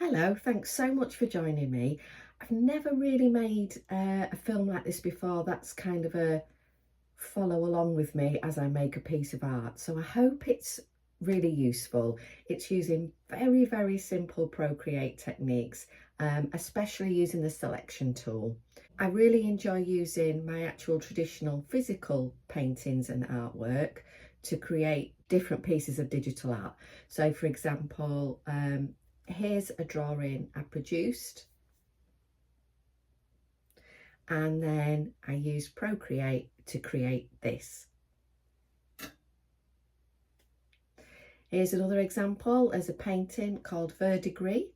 Hello, thanks so much for joining me. I've never really made a film like this before. That's kind of a follow along with me as I make a piece of art. So I hope it's really useful. It's using very simple Procreate techniques, especially using the selection tool. I really enjoy using my actual traditional physical paintings and artwork to create different pieces of digital art. So for example, here's a drawing I produced, and then I used Procreate to create this. Here's another example as a painting called Verdigris,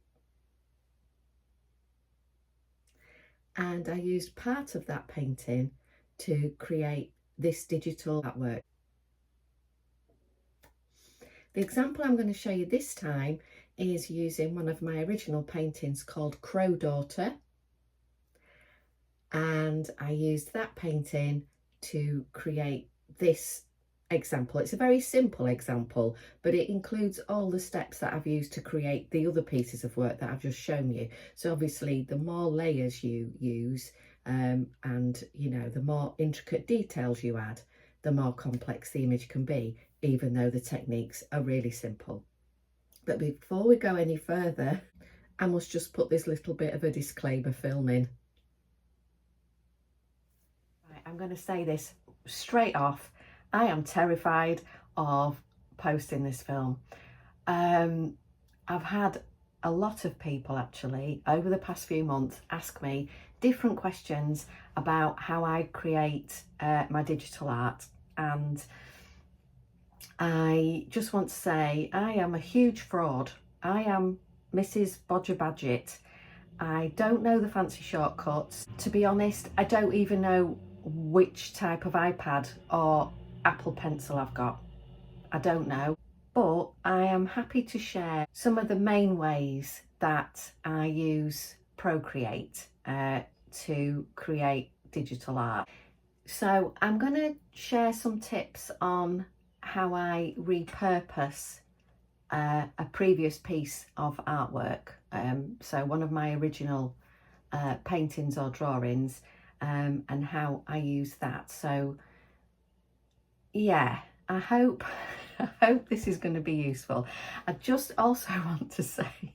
and I used part of that painting to create this digital artwork. The example I'm going to show you this time is using one of my original paintings called Crow Daughter, and I used that painting to create this example. It's a very simple example, but it includes all the steps that I've used to create the other pieces of work that I've just shown you. So obviously the more layers you use and the more intricate details you add, the more complex the image can be, even though the techniques are really simple. But before we go any further, I must just put this little bit of a disclaimer film in. Right, I'm going to say this straight off. I am terrified of posting this film. I've had a lot of people actually over the past few months ask me different questions about how I create my digital art, and I just want to say I am a huge fraud. I am Mrs. Bodger Badget. I don't know the fancy shortcuts. To be honest, I don't even know which type of iPad or Apple Pencil I've got. I don't know. But I am happy to share some of the main ways that I use Procreate to create digital art. So I'm going to share some tips on how I repurpose a previous piece of artwork. So one of my original paintings or drawings, and how I use that. So yeah, I hope this is going to be useful. I just also want to say,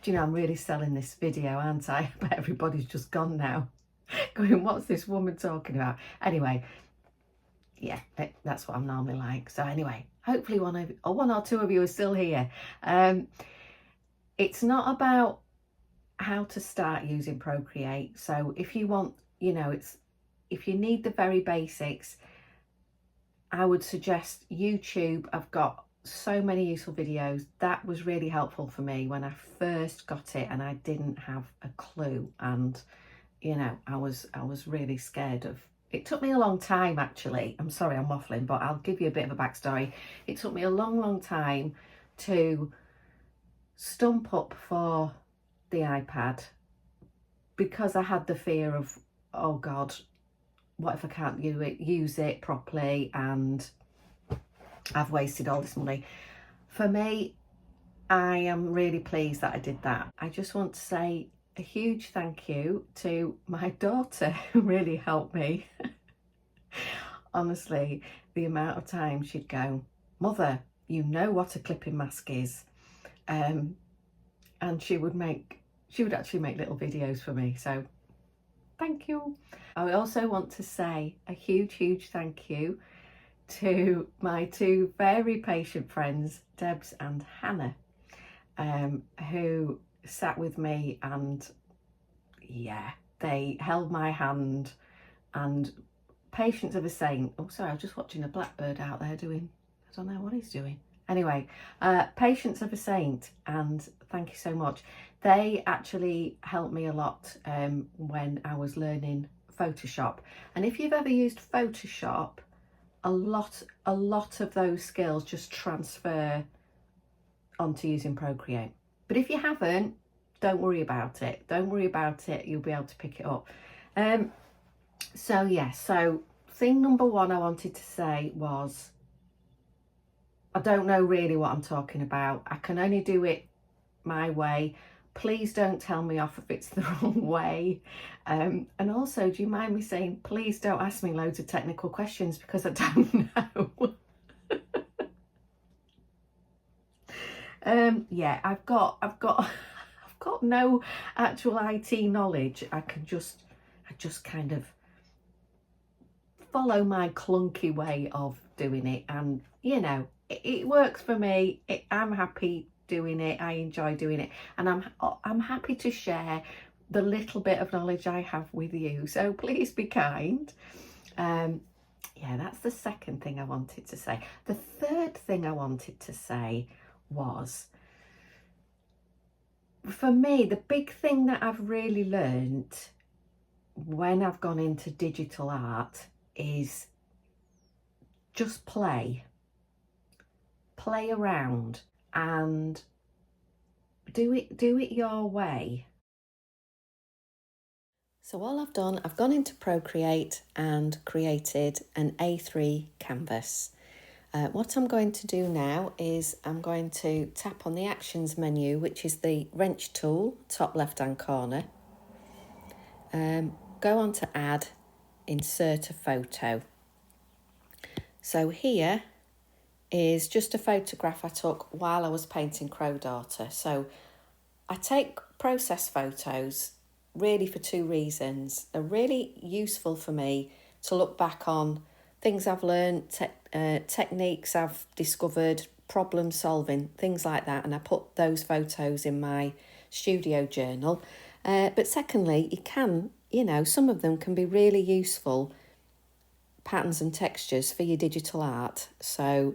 do you know, I'm really selling this video, aren't I? But everybody's just gone now, going, what's this woman talking about? Anyway, yeah, that's what I'm normally like. So anyway, hopefully one or two of you are still here. It's not about how to start using Procreate. So if you want, if you need the very basics, I would suggest YouTube. I've got so many useful videos. That was really helpful for me when I first got it and I didn't have a clue, and I was really scared of it. Took me a long time actually. I'm sorry I'm waffling, but I'll give you a bit of a backstory. It took me a long time to stump up for the iPad because I had the fear of, oh God, what if I can't use it properly and I've wasted all this money. For me, I am really pleased that I did that. I just want to say a huge thank you to my daughter who really helped me. Honestly, the amount of time she'd go, Mother, you know what a clipping mask is. And she would actually make little videos for me. So thank you. I also want to say a huge thank you to my two very patient friends, Debs and Hannah, who sat with me, and yeah, they held my hand. And patience of a saint. Oh, sorry, I was just watching a blackbird out there doing, I don't know what he's doing. Anyway, patience of a saint, and thank you so much. They actually helped me a lot when I was learning Photoshop. And if you've ever used Photoshop, a lot of those skills just transfer onto using Procreate. But if you haven't, don't worry about it. Don't worry about it. You'll be able to pick it up. So thing number one I wanted to say was, I don't know really what I'm talking about. I can only do it my way, Please don't tell me off if it's the wrong way. And also, do you mind me saying, please don't ask me loads of technical questions because I don't know. Yeah, I've got I've got no actual IT knowledge. I just kind of follow my clunky way of doing it, and you know, it works for me. I'm happy doing it. I enjoy doing it, and I'm happy to share the little bit of knowledge I have with you. So please be kind. Yeah, that's the second thing I wanted to say. The third thing I wanted to say was, for me, the big thing that I've really learned when I've gone into digital art is just play around and do it your way. So all I've done, I've gone into Procreate and created an A3 canvas. What I'm going to do now is I'm going to tap on the actions menu, which is the wrench tool, top left hand corner. Go on to add, insert a photo. So here is just a photograph I took while I was painting Crow Daughter. So I take process photos really for two reasons. They're really useful for me to look back on things I've learned, techniques I've discovered, problem solving, things like that. And I put those photos in my studio journal. But secondly, some of them can be really useful patterns and textures for your digital art. So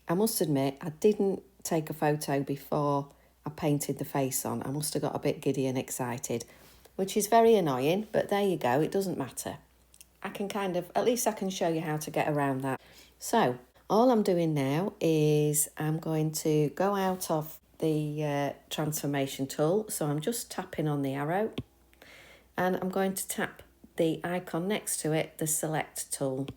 I must admit, I didn't take a photo before I painted the face on. I must have got a bit giddy and excited, which is very annoying, but there you go, it doesn't matter. At least I can show you how to get around that. So all I'm doing now is I'm going to go out of the transformation tool. So I'm just tapping on the arrow, and I'm going to tap the icon next to it, the select tool.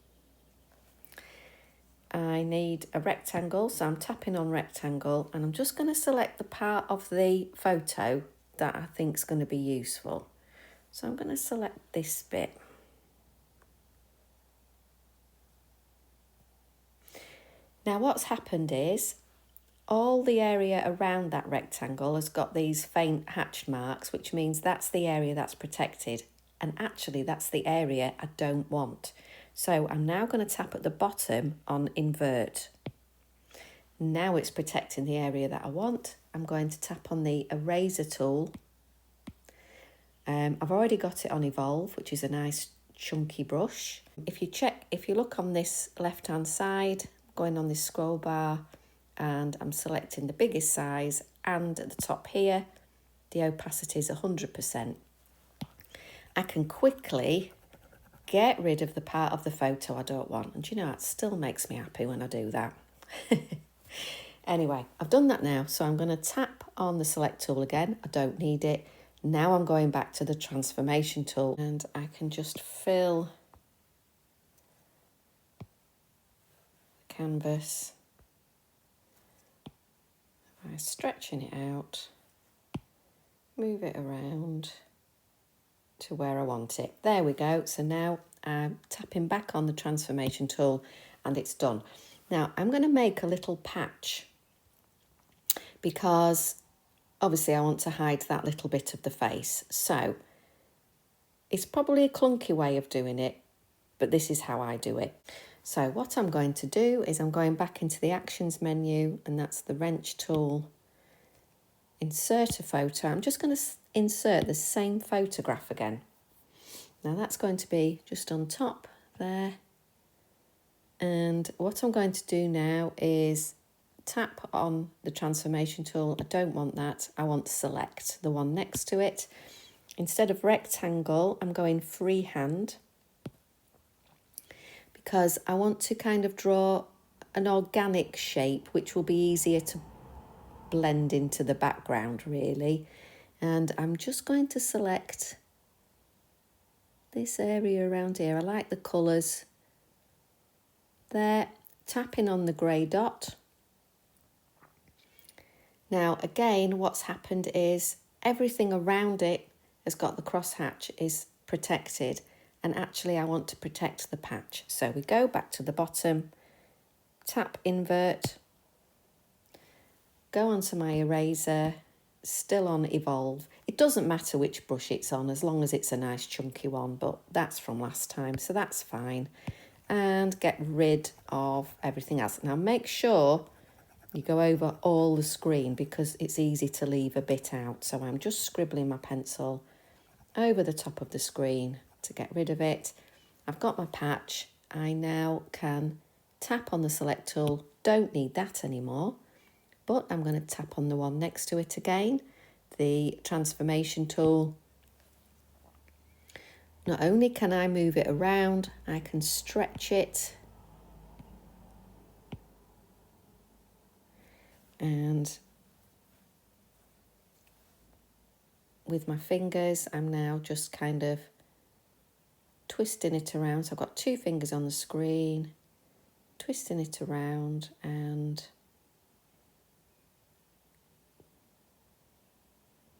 I need a rectangle, so I'm tapping on rectangle, and I'm just going to select the part of the photo that I think is going to be useful. So I'm going to select this bit. Now what's happened is all the area around that rectangle has got these faint hatched marks, which means that's the area that's protected. And actually that's the area I don't want. So I'm now going to tap at the bottom on invert. Now it's protecting the area that I want. I'm going to tap on the eraser tool. I've already got it on evolve, which is a nice chunky brush. If you look on this left hand side, going on this scroll bar, and I'm selecting the biggest size, and at the top here the opacity is 100%. I can quickly get rid of the part of the photo I don't want, and it still makes me happy when I do that. Anyway, I've done that now, so I'm going to tap on the select tool again. I don't need it. Now I'm going back to the transformation tool, and I can just fill the canvas by stretching it out, move it around to where I want it. There we go. So now I'm tapping back on the transformation tool and it's done. Now I'm going to make a little patch because obviously I want to hide that little bit of the face. So it's probably a clunky way of doing it, but this is how I do it. So what I'm going to do is I'm going back into the actions menu, and that's the wrench tool. Insert a photo. I'm just going to insert the same photograph again. Now that's going to be just on top there. And what I'm going to do now is tap on the transformation tool. I don't want that. I want to select the one next to it. Instead of rectangle, I'm going freehand because I want to kind of draw an organic shape, which will be easier to blend into the background really. And I'm just going to select this area around here. I like the colours there. Tapping on the grey dot. Now again, what's happened is everything around it has got the crosshatch is protected, and actually I want to protect the patch. So we go back to the bottom, tap invert, go onto my eraser, still on evolve. It doesn't matter which brush it's on as long as it's a nice chunky one, but that's from last time, so that's fine. And get rid of everything else. Now make sure you go over all the screen because it's easy to leave a bit out. So I'm just scribbling my pencil over the top of the screen to get rid of it. I've got my patch. I now can tap on the select tool. Don't need that anymore, but I'm going to tap on the one next to it again, the transformation tool. Not only can I move it around, I can stretch it. And with my fingers, I'm now just kind of twisting it around. So I've got 2 fingers on the screen, twisting it around, and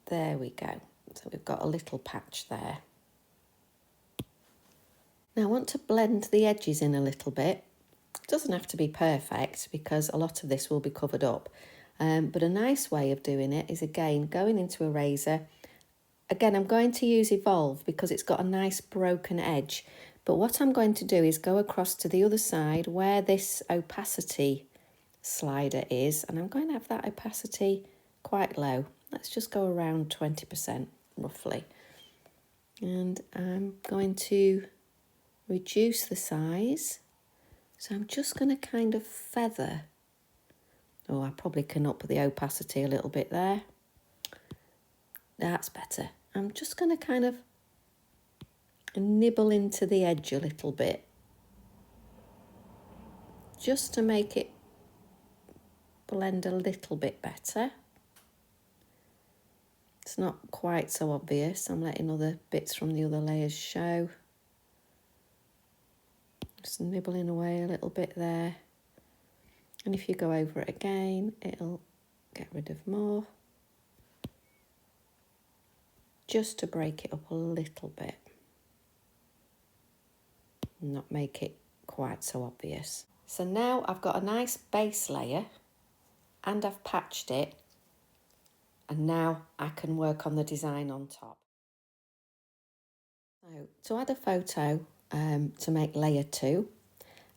there we go. So we've got a little patch there. Now I want to blend the edges in a little bit. It doesn't have to be perfect because a lot of this will be covered up. But a nice way of doing it is, again, going into Eraser. Again, I'm going to use Evolve because it's got a nice broken edge. But what I'm going to do is go across to the other side where this opacity slider is. And I'm going to have that opacity quite low. Let's just go around 20% roughly. And I'm going to reduce the size. So I'm just going to kind of feather. Oh, I probably can up the opacity a little bit there. That's better. I'm just going to kind of nibble into the edge a little bit, just to make it blend a little bit better. It's not quite so obvious. I'm letting other bits from the other layers show. Just nibbling away a little bit there. And if you go over it again, it'll get rid of more. Just to break it up a little bit. Not make it quite so obvious. So now I've got a nice base layer and I've patched it, and now I can work on the design on top. So to add a photo to make layer 2,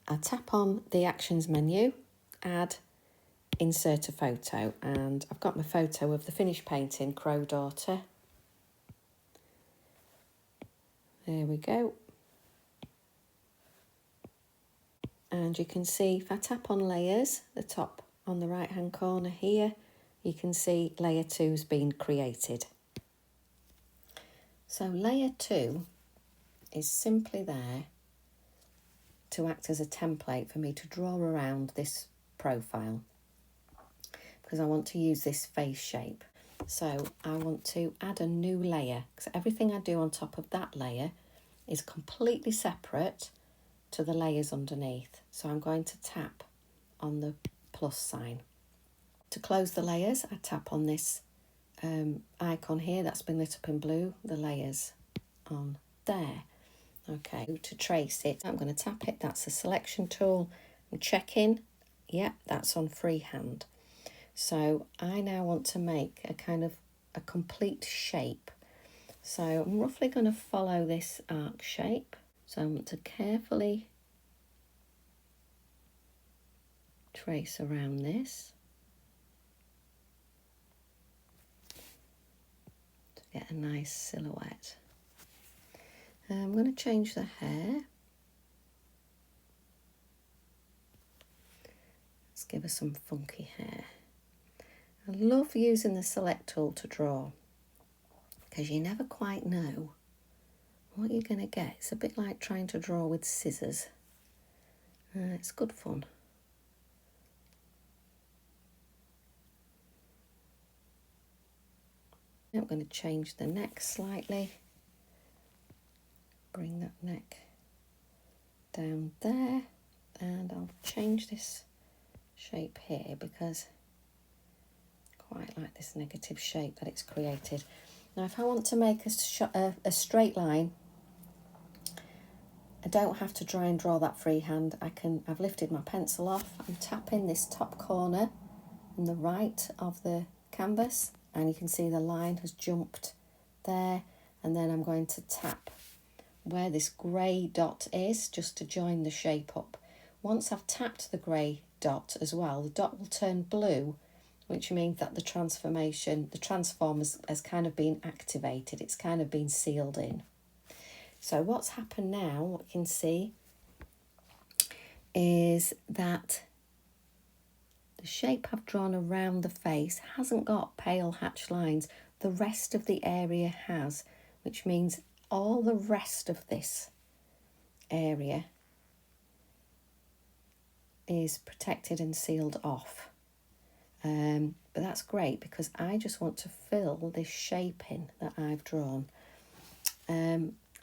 I tap on the actions menu, add, insert a photo, and I've got my photo of the finished painting, Crow Daughter. There we go. And you can see if I tap on layers, the top on the right hand corner here, you can see layer 2's been created. So layer 2 is simply there to act as a template for me to draw around this profile, because I want to use this face shape. So I want to add a new layer, because everything I do on top of that layer is completely separate to the layers underneath. So I'm going to tap on the plus sign. To close the layers, I tap on this icon here that's been lit up in blue, the layers on there. Okay, to trace it, I'm going to tap it. That's the selection tool. I'm checking. Yep, that's on freehand. So I now want to make a kind of a complete shape. So I'm roughly going to follow this arc shape. So I want to carefully trace around this to get a nice silhouette. I'm going to change the hair. Let's give her some funky hair. I love using the select tool to draw, because you never quite know what you're going to get. It's a bit like trying to draw with scissors. It's good fun. I'm going to change the neck slightly. Bring that neck down there, and I'll change this shape here because quite like this negative shape that it's created. Now if I want to make a straight line, I don't have to try and draw that freehand. I've lifted my pencil off. I'm tapping this top corner on the right of the canvas, and you can see the line has jumped there, and then I'm going to tap where this grey dot is just to join the shape up. Once I've tapped the grey dot as well, the dot will turn blue, which means that the transform has kind of been activated. It's kind of been sealed in. So what's happened now, what you can see, is that the shape I've drawn around the face hasn't got pale hatched lines. The rest of the area has, which means all the rest of this area is protected and sealed off. But that's great because I just want to fill this shape in that I've drawn.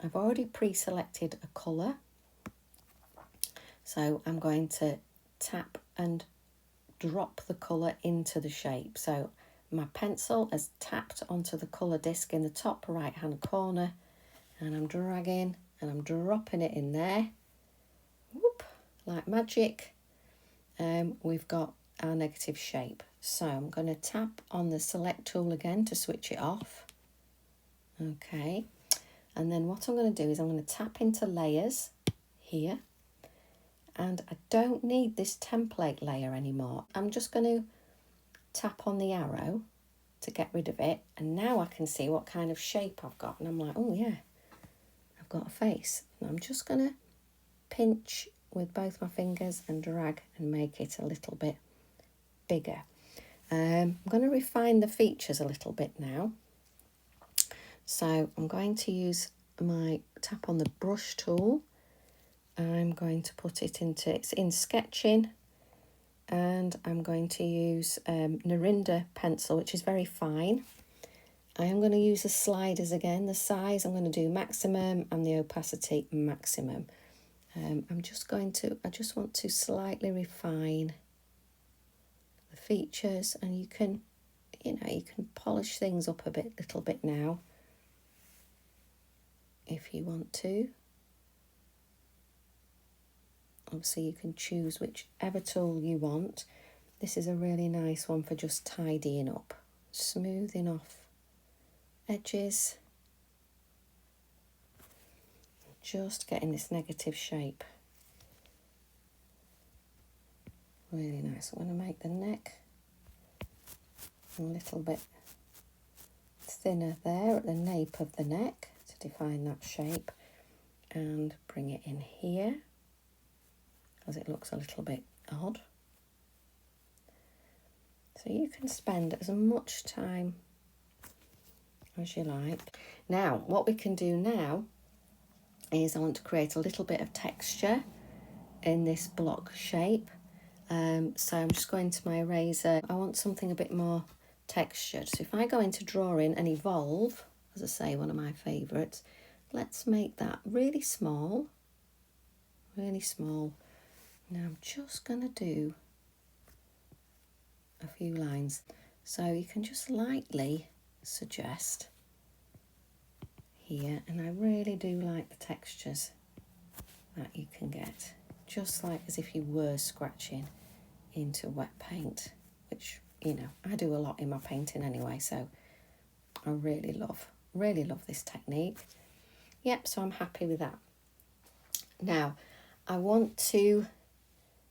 I've already pre-selected a colour, so I'm going to tap and drop the colour into the shape. So my pencil has tapped onto the colour disc in the top right hand corner, and I'm dragging and I'm dropping it in there. Whoop, like magic. We've got our negative shape. So I'm going to tap on the select tool again to switch it off. Okay. And then what I'm going to do is I'm going to tap into layers here, and I don't need this template layer anymore. I'm just going to tap on the arrow to get rid of it, and now I can see what kind of shape I've got, and I'm like, oh yeah, I've got a face. And I'm just going to pinch with both my fingers and drag and make it a little bit bigger. I'm going to refine the features a little bit now. So I'm going to use my tap on the brush tool. I'm going to put it it's in sketching, and I'm going to use Narinda pencil, which is very fine. I am going to use the sliders again. The size I'm going to do maximum and the opacity maximum. I just want to slightly refine the features, and you can polish things up a little bit now if you want to. Obviously you can choose whichever tool you want. This is a really nice one for just tidying up, smoothing off edges, just getting this negative shape. Really nice. I'm going to make the neck a little bit thinner there at the nape of the neck to define that shape, and bring it in here as it looks a little bit odd. So you can spend as much time as you like. Now what we can do now is I want to create a little bit of texture in this block shape. So I'm just going to my eraser. I want something a bit more textured. So if I go into drawing and evolve, as I say, one of my favourites, let's make that really small, really small. Now I'm just going to do a few lines. So you can just lightly suggest here, and I really do like the textures that you can get, just like as if you were scratching into wet paint, which, you know, I do a lot in my painting anyway, so I really love this technique. Yep, so I'm happy with that. Now I want to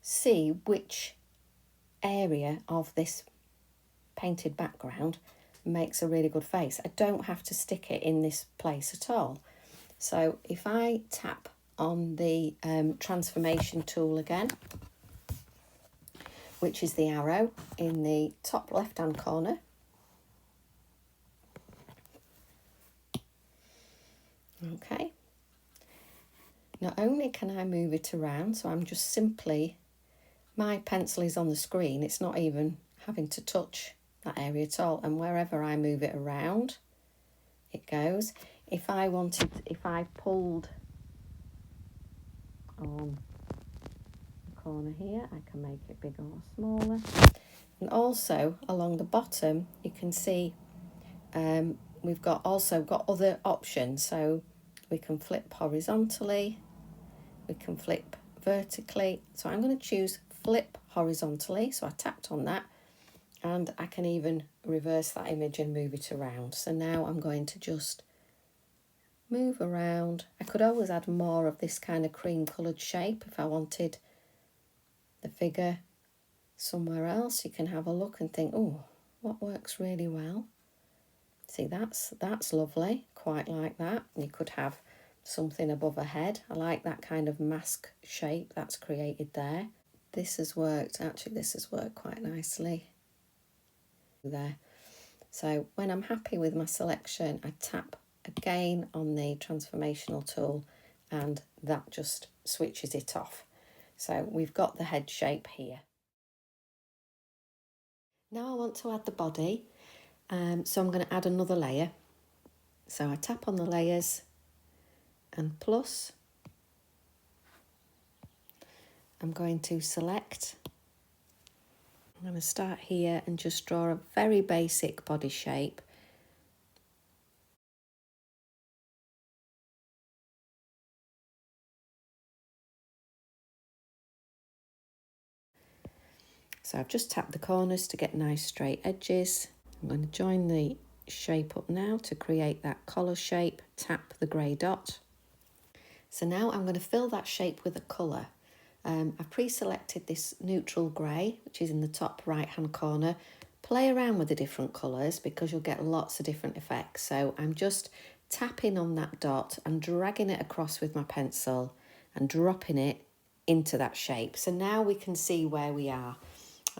see which area of this painted background makes a really good face. I don't have to stick it in this place at all. So if I tap on the transformation tool again, which is the arrow in the top left hand corner, okay, not only can I move it around, so I'm just simply, my pencil is on the screen, it's not even having to touch that area at all, and wherever I move it around, it goes. If I pulled on the corner here, I can make it bigger or smaller. And also along the bottom you can see we've also got other options. So we can flip horizontally, we can flip vertically. So I'm going to choose flip horizontally. So I tapped on that, and I can even reverse that image and move it around. So now I'm going to just move around. I could always add more of this kind of cream coloured shape if I wanted the figure somewhere else. You can have a look and think, oh, what works really well? See, that's lovely, quite like that. You could have something above a head. I like that kind of mask shape that's created there. This has worked, actually this has worked quite nicely there. So when I'm happy with my selection, I tap again on the transformational tool and that just switches it off. So we've got the head shape here. Now I want to add the body, so I'm going to add another layer. So I tap on the layers and plus. I'm going to select. I'm going to start here and just draw a very basic body shape. So I've just tapped the corners to get nice straight edges. I'm going to join the shape up now to create that collar shape. Tap the grey dot. So now I'm going to fill that shape with a colour. I've pre-selected this neutral grey, which is in the top right hand corner. Play around with the different colours because you'll get lots of different effects. So I'm just tapping on that dot and dragging it across with my pencil and dropping it into that shape. So now we can see where we are.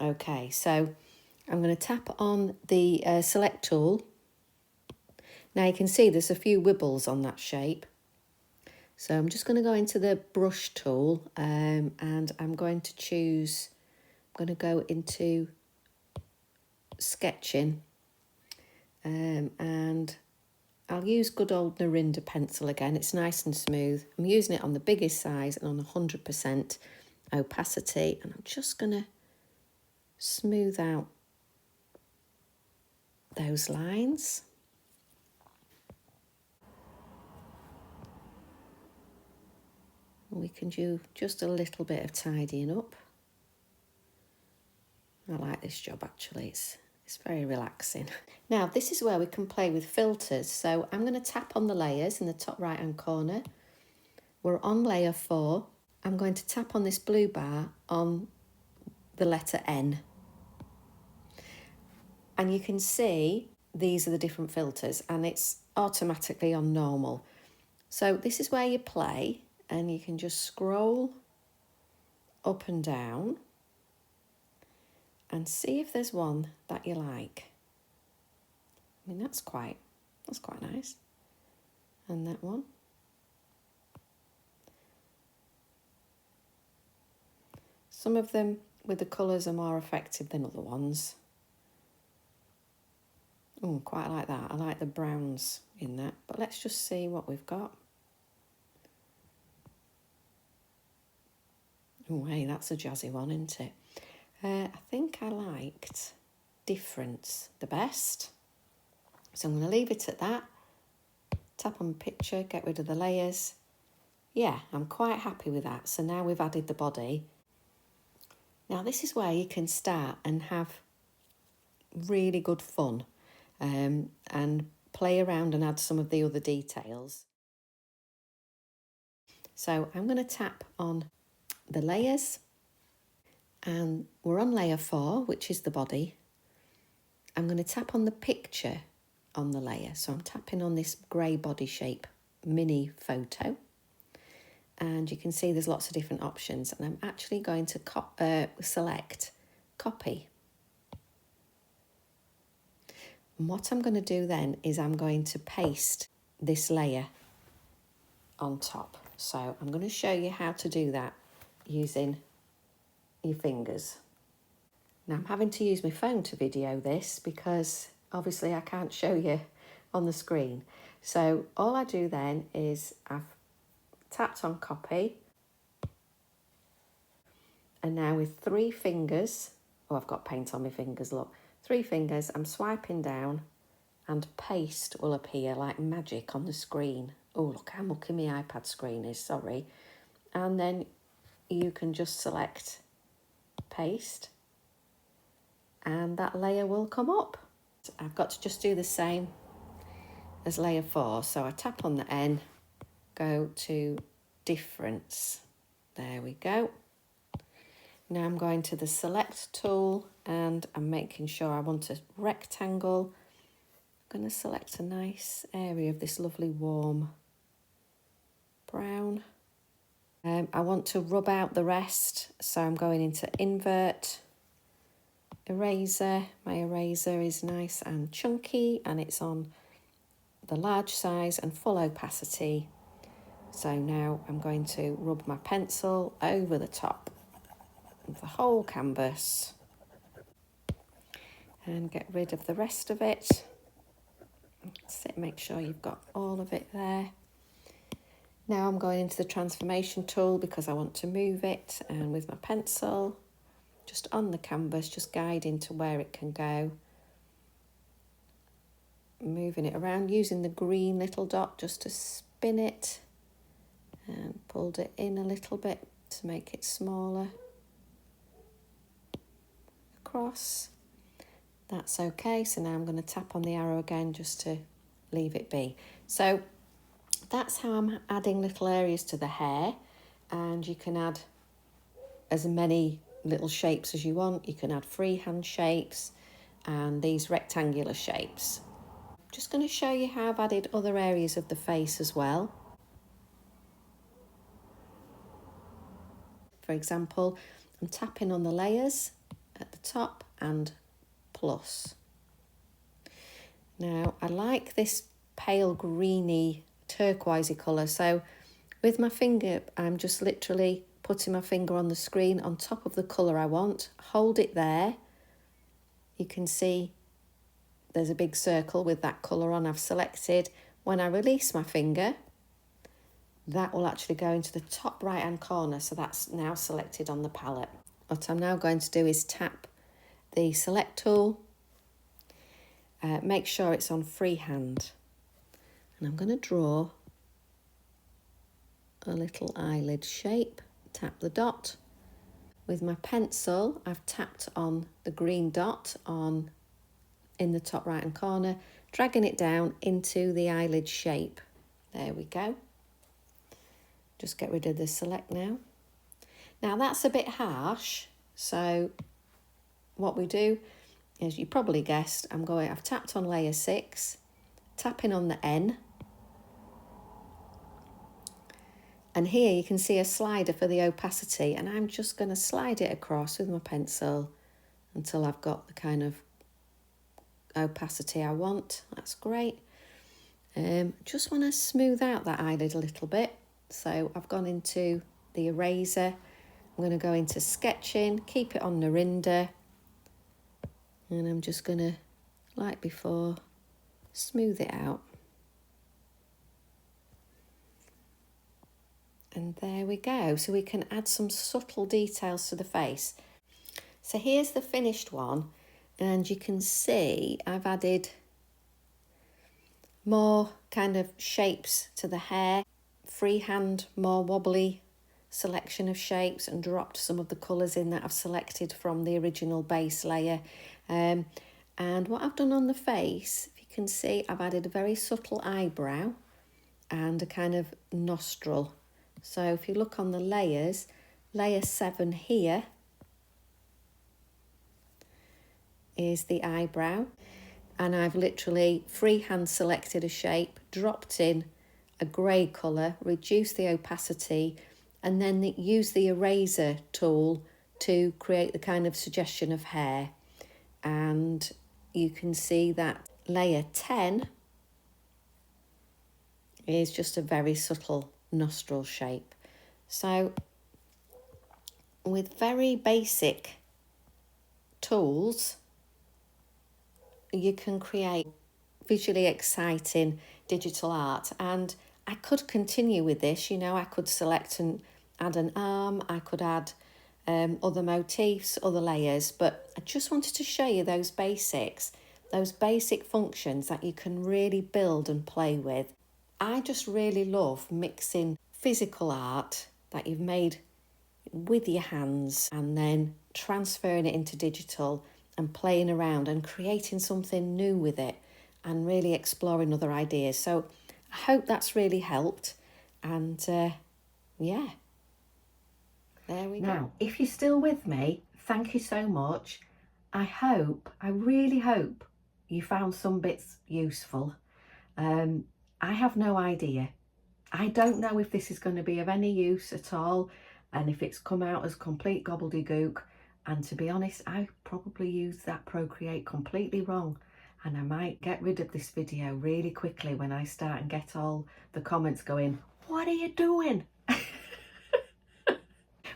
Okay, so I'm going to tap on the select tool. Now you can see there's a few wibbles on that shape. So I'm just going to go into the brush tool and I'm going to choose, I'm going to go into sketching and I'll use good old Narinda pencil again. It's nice and smooth. I'm using it on the biggest size and on 100% opacity, and I'm just going to smooth out those lines. We can do just a little bit of tidying up. I like this job actually, it's very relaxing. Now this is where we can play with filters. So I'm going to tap on the layers in the top right hand corner. We're on layer 4. I'm going to tap on this blue bar on the letter N. And you can see these are the different filters and it's automatically on normal. So this is where you play and you can just scroll up and down and see if there's one that you like. I mean, that's quite nice. And that one. Some of them with the colours are more effective than other ones. Oh, quite like that. I like the browns in that. But let's just see what we've got. Oh, hey, that's a jazzy one, isn't it? I think I liked Difference the best. So I'm going to leave it at that. Tap on the picture, get rid of the layers. Yeah, I'm quite happy with that. So now we've added the body. Now this is where you can start and have really good fun and play around and add some of the other details. So I'm going to tap on the layers and we're on layer 4, which is the body. I'm going to tap on the picture on the layer. So I'm tapping on this grey body shape mini photo. And you can see there's lots of different options. And I'm actually going to select copy. And what I'm going to do then is I'm going to paste this layer on top. So I'm going to show you how to do that using your fingers. Now I'm having to use my phone to video this because obviously I can't show you on the screen. So all I do then is I've tapped on copy and now with 3 fingers Oh, I've got paint on my fingers, look. 3 fingers, I'm swiping down and paste will appear like magic on the screen. Oh, look how mucky my iPad screen is, sorry. And then you can just select paste and that layer will come up. I've got to just do the same as layer 4. So I tap on the N, go to difference. There we go. Now I'm going to the select tool and I'm making sure I want a rectangle. I'm going to select a nice area of this lovely warm brown. I want to rub out the rest, so I'm going into invert, eraser. My eraser is nice and chunky and it's on the large size and full opacity. So now I'm going to rub my pencil over the top of the whole canvas and get rid of the rest of it. Make sure you've got all of it there. Now I'm going into the transformation tool because I want to move it, and with my pencil just on the canvas, just guiding to where it can go. Moving it around, using the green little dot just to spin it, and pulled it in a little bit to make it smaller. Across. That's okay. So now I'm going to tap on the arrow again just to leave it be. So that's how I'm adding little areas to the hair, and you can add as many little shapes as you want. You can add freehand shapes and these rectangular shapes. Just going to show you how I've added other areas of the face as well. For example, I'm tapping on the layers at the top and plus. Now I like this pale greeny turquoisey colour, so with my finger I'm just literally putting my finger on the screen on top of the colour I want, hold it there. You can see there's a big circle with that colour on I've selected. When I release my finger, that will actually go into the top right hand corner, so that's now selected on the palette. What I'm now going to do is tap the select tool, make sure it's on freehand, and I'm going to draw a little eyelid shape. Tap the dot. With my pencil I've tapped on the green dot in the top right hand corner, dragging it down into the eyelid shape. There we go. Just get rid of the select now. Now that's a bit harsh, so what we do, as you probably guessed, I've tapped on layer 6, tapping on the N, and here you can see a slider for the opacity, and I'm just going to slide it across with my pencil until I've got the kind of opacity I want. That's great. Just want to smooth out that eyelid a little bit, so I've gone into the eraser. I'm going to go into sketching, keep it on Narinda, and I'm just going to, like before, smooth it out. And there we go. So we can add some subtle details to the face. So here's the finished one, and you can see I've added more kind of shapes to the hair, freehand, more wobbly selection of shapes, and dropped some of the colours in that I've selected from the original base layer. And what I've done on the face, if you can see, I've added a very subtle eyebrow and a kind of nostril. So if you look on the layers, layer 7 here is the eyebrow, and I've literally freehand selected a shape, dropped in a grey colour, reduced the opacity, and then use the eraser tool to create the kind of suggestion of hair. And you can see that layer 10 is just a very subtle nostril shape. So with very basic tools, you can create visually exciting digital art. And I could continue with this, you know, I could select and add an arm, I could add other motifs, other layers, but I just wanted to show you those basics, those basic functions that you can really build and play with. I just really love mixing physical art that you've made with your hands and then transferring it into digital and playing around and creating something new with it and really exploring other ideas. So I hope that's really helped, and yeah, there we go. Now, if you're still with me, thank you so much. I really hope you found some bits useful. I have no idea. I don't know if this is going to be of any use at all, and if it's come out as complete gobbledygook. And to be honest, I probably used that Procreate completely wrong, and I might get rid of this video really quickly when I start and get all the comments going, what are you doing?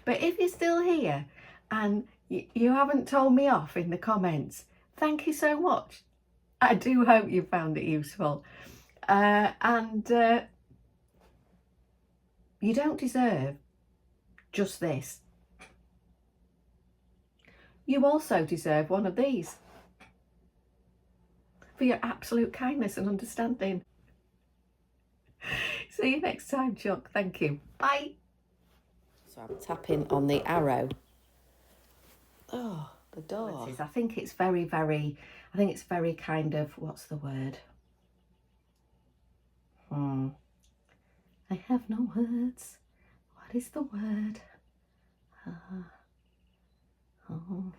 But if you're still here and you haven't told me off in the comments, thank you so much. I do hope you found it useful. And you don't deserve just this. You also deserve one of these for your absolute kindness and understanding. See you next time, Chuck. Thank you. Bye. So I'm tapping on the arrow. Oh, the door. I think it's very kind of, what's the word? I have no words. What is the word? Oh.